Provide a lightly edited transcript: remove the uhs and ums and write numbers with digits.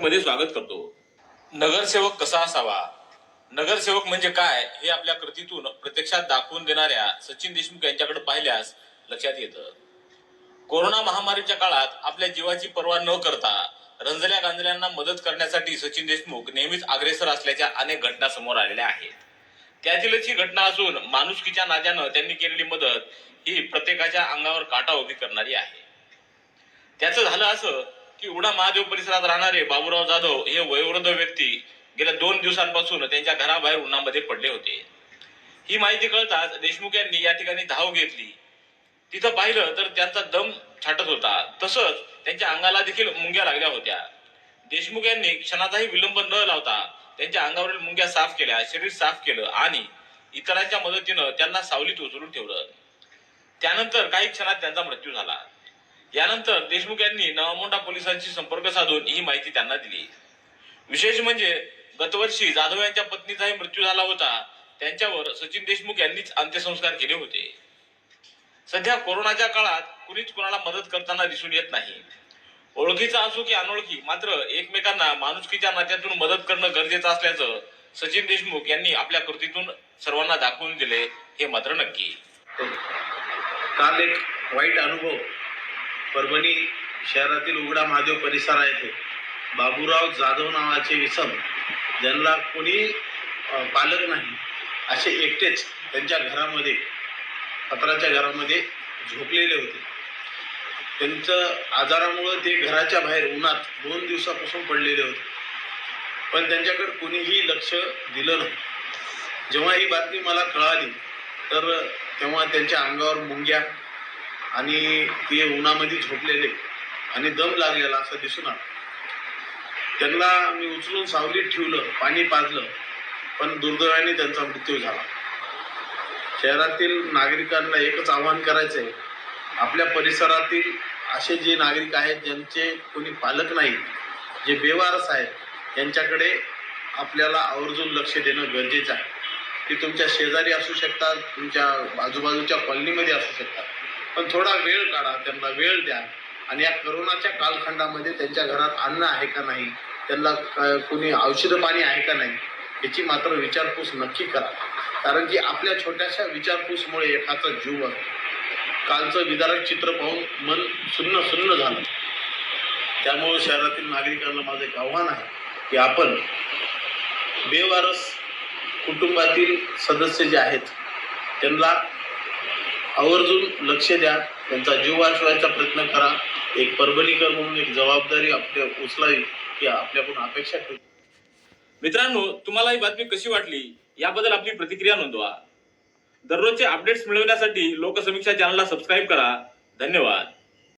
मध्ये स्वागत करतो। नगरसेवक कसा असावा, नगरसेवक म्हणजे काय हे आपल्या कृतीतून प्रत्यक्षात दाखवून देणाऱ्या सचिन देशमुख यांच्याकडे पाहिल्यास लक्षात येतं। कोरोना महामारीच्या काळात आपल्या जीवाची पर्वा न करता रंजल्या गांजल्यांना मदत करण्यासाठी सचिन देशमुख नेहमीच अग्रेसर असल्याच्या अनेक घटना समोर आलेल्या आहेत। त्यातीलच ही घटना असून माणुसकीच्या नात्यानं त्यांनी केलेली मदत ही प्रत्येकाच्या अंगावर काटा उभी करणारी आहे। त्याचं झालं असं की उडा महादेव परिसरात राहणारे बाबूराव जाधव हे वयोवृद्ध व्यक्ती गेल्या 2 दिवसांपासून त्यांच्या घराबाहेर उन्हामध्ये पडले होते। ही माहिती कळताच देशमुख यांनी या ठिकाणी धाव घेतली। तिथं पाहिलं तर त्यांचा दम छाटत होता, तसंच त्यांच्या अंगाला देखील मुंग्या लागल्या होत्या। देशमुख यांनी क्षणाचाही विलंब न लावता त्यांच्या अंगावरील मुंग्या साफ केल्या, शरीर साफ केलं आणि इतरांच्या मदतीनं त्यांना सावलीत उचलून ठेवलं। त्यानंतर काही क्षणात त्यांचा मृत्यू झाला। यानंतर देशमुख यांनी नवामोंढा पोलिसांशी संपर्क साधून ही माहिती त्यांना दिली। विशेष म्हणजे गतवर्षी जाधव यांच्या पत्नीचाही मृत्यू झाला होता। त्यांच्यावर सचिन देशमुख यांनीच अंत्यसंस्कार केले होते। सध्या कोरोनाच्या काळात कुणीच कोणाला मदत करताना दिसून येत नाही। ओळखीचा असो की अनोळखी, मात्र एकमेकांना माणुसकीच्या नात्यातून मदत करणं गरजेचं असल्याचं सचिन देशमुख यांनी आपल्या कृतीतून सर्वांना दाखवून दिले, हे मात्र नक्की। काल एक वाईट अनुभव परभणी शहरातील उघडा महादेव परिसर येथे बाबूराव जाधव नावाचे इसम, ज्यांना कोणी पालक नाही, असे एकटेच त्यांच्या घरामध्ये, पत्राच्या घरामध्ये झोपलेले होते। त्यांचं आजारामुळे ते घराच्या बाहेर उन्हात 2 दिवसापासून पडलेले होते, पण त्यांच्याकडे कोणीही लक्ष दिलं नाही। जेव्हा ही बातमी मला कळाली तर तेव्हा त्यांच्या अंगावर मुंग्या आणि ते उन्हामध्ये झोपलेले आणि दम लागलेला असं दिसून आलं। त्यांना मी उचलून सावलीत ठेवलं, पाणी पाजलं, पण दुर्दैवाने त्यांचा मृत्यू झाला। शहरातील नागरिकांना एकच आवाहन करायचं आहे, आपल्या परिसरातील असे जे नागरिक आहेत ज्यांचे कोणी पालक नाही, जे बेवारस आहेत, यांच्याकडे आपल्याला आवर्जून लक्ष देणं गरजेचं आहे। ते तुमच्या शेजारी असू शकतात, तुमच्या आजूबाजूच्या कॉलनीमध्ये असू शकतात, पण थोडा वेळ काढा, त्यांना वेळ द्या आणि या कोरोनाच्या कालखंडामध्ये त्यांच्या घरात अन्न आहे का नाही, त्यांना कोणी औषध पाणी आहे का नाही, याची मात्र विचारपूस नक्की करा। कारण की आपल्या छोट्याशा विचारपूसमुळे एखादा जीव असतो। कालचं विदारक चित्र पाहून मन सुन्न सुन्न झालं। त्यामुळे शहरातील नागरिकांना माझं एक आव्हान आहे की आपण बेवारस कुटुंबातील सदस्य जे आहेत त्यांना आवर्जून लक्ष द्या, त्यांचा जीव वाचवायचा प्रयत्न करा। एक परभणीकर म्हणून एक जबाबदारी आपल्या उचलावी की आपल्याकडून अपेक्षा ठेवू। मित्रांनो, तुम्हाला ही बातमी कशी वाटली याबद्दल आपली प्रतिक्रिया नोंदवा। दररोजचे अपडेट्स मिळवण्यासाठी लोकसमीक्षा चॅनलला सबस्क्राईब करा। धन्यवाद।